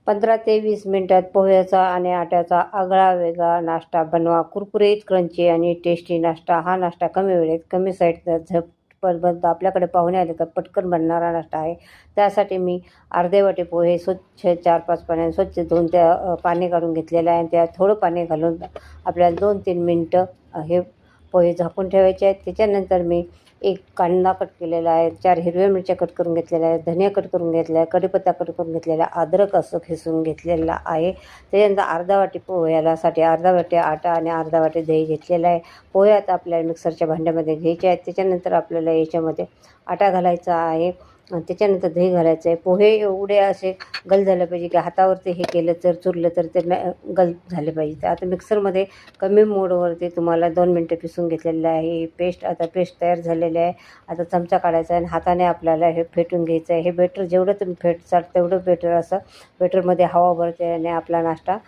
15 ते 20 मिनिटात पोह्याचा आणि आट्याचा आगळा वेगळा नाश्ता बनवा. कुरकुरीत, क्रंची आणि टेस्टी नाश्ता. हा नाश्ता कमी वेळेत, कमी साईडचा झटपट बनतो. आपल्याकडे पाहुणे आले तर पटकन बनणारा नाश्ता आहे. त्यासाठी मी अर्धे वाटी पोहे स्वच्छ 4-5 पाण्याने स्वच्छ धुवून पाणी काढून घेतलेलं आहे. आणि त्यात थोडं पाणी घालून आपल्याला 2-3 मिनटं हे पोहे झाकून ठेवायचे आहेत. त्याच्यानंतर मी एक कांदा कट केलेला आहे, 4 हिरव्या मिरच्या कट करून घेतलेल्या आहेत, धनिया कट करून घेतला आहे, कढीपत्ता कट करून घेतलेला आहे, अद्रक असं खिसून घेतलेला आहे. त्याच्यानंतर अर्धा वाटी पोह्यासाठी अर्धा वाटी आटा आणि अर्धा वाटी दही घेतलेला आहे. पोहे आता आपल्याला मिक्सरच्या भांड्यामध्ये घ्यायचे आहेत. त्याच्यानंतर आपल्याला याच्यामध्ये आटा घालायचा आहे, त्याच्यानंतर दही घालायचं आहे. पोहे एवढे असे गल झाले पाहिजे की हातावरती हे केलं तर चुरलं तर ते गल झाले पाहिजे. आता मिक्सरमध्ये कमी मोडवरती तुम्हाला 2 मिनटं पिसून घेतलेलं आहे. ही पेस्ट तयार झालेली आहे. आता चमचा काढायचा आहे आणि हाताने आपल्याला हे फेटून घ्यायचं आहे. हे बेटर जेवढं तुम्ही फेटचाल तेवढं बेटर असं बेटरमध्ये हवा भरते आणि आपला नाश्ता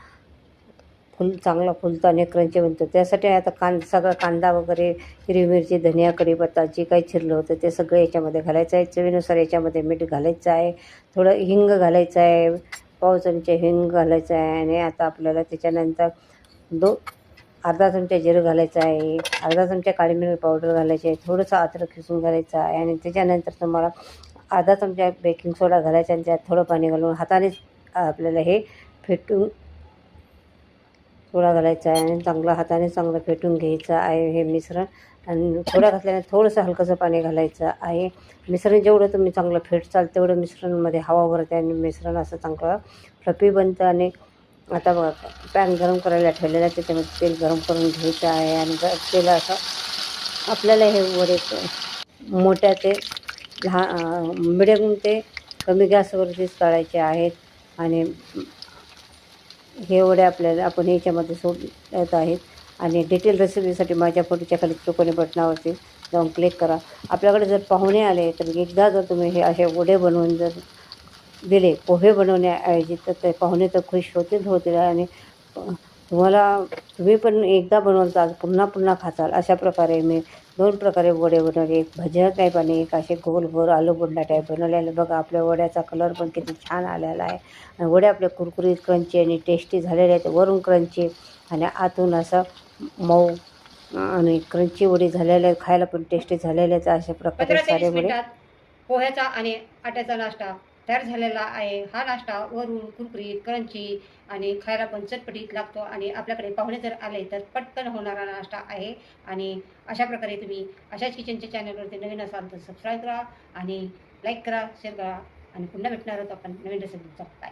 चांगला फुलतो आणि क्रंची बनतो. त्यासाठी आता सगळं कांदा वगैरे, हिरवी मिरची, धनिया, कढीपत्ता जे काही चिरलं होतं ते सगळं याच्यामध्ये घालायचं आहे. चवीनुसार याच्यामध्ये मीठ घालायचं आहे, थोडं हिंग घालायचं आहे, पाव चमचे हिंग घालायचं आहे. आणि आता आपल्याला त्याच्यानंतर अर्धा चमचा जिरं घालायचं आहे, अर्धा चमचा काळी मिरी पावडर घालायची आहे, थोडंसं अद्रक खिसून घालायचं आहे. आणि त्याच्यानंतर तुम्हाला अर्धा चमचा बेकिंग सोडा घालायचा आणि त्यात थोडं पाणी घालून हातानेच आपल्याला हे फेटून सोडा घालायचा आहे आणि हाताने चांगलं फेटून घ्यायचं आहे हे मिश्रण. आणि सोडा घातल्याने थोडंसं हलकंसं पाणी घालायचं आहे. मिश्रण जेवढं तुम्ही चांगलं फेटचाल तेवढं मिश्रणमध्ये हवा भरते आणि मिश्रण असं चांगलं फ्लफी बनतं. आणि आता बघा पॅन गरम करायला ठेवलेलं आहे, त्याच्यामध्ये तेल गरम करून घ्यायचं आहे. आणि तेल असं आपल्याला हे वडे मोठ्या ते मिडियम ते कमी गॅसवरतीच काढायचे आहेत. आणि हे वडे आपल्याला आपण याच्यामध्ये सोडत आहेत. आणि डिटेल रेसिपीसाठी माझ्या फोटोच्या खाली त्रिकोणी बटनावरती जाऊन क्लिक करा. आपल्याकडे जर पाहुणे आले तर एकदा जर तुम्ही हे असे वडे बनवून जर दिले पोहे बनवण्याऐवजी तर ते पाहुणे तर खुश होतील आणि तुम्ही पण एकदा बनवताल पुन्हा पुन्हा खाताल. अशा प्रकारे मी 2 प्रकारे वडे बनवले. एक भज्या टाईप आणि एक असे गोल गोल आलू बोंडा टाईप बनवलेले. बघा आपल्या वड्याचा कलर पण किती छान आलेला आहे. आणि वडे आपले कुरकुरीत क्रंची आणि टेस्टी झालेले आहेत. वरून क्रंची आणि आतून असं मऊ आणि क्रंची वडी झालेले आहेत. खायला पण टेस्टी झालेले आहेत. अशा प्रकारे सारे वडे पोह्याचा आणि आट्याचा नाश्ता तयार झालेला आहे. हा नाश्ता वरून कुरकुरीत, क्रंची आणि खायला पण चटपटीत लागतो. आणि आपल्याकडे पाहुणे जर आले तर पटकन होणारा नाश्ता आहे. आणि अशा प्रकारे तुम्ही अशाच किचनच्या चॅनलवरती नवीन असाल तर सबस्क्राईब करा आणि लाईक करा, शेअर करा. आणि पुन्हा भेटणार आहोत आपण नवीन रेसिपीचा. बाय.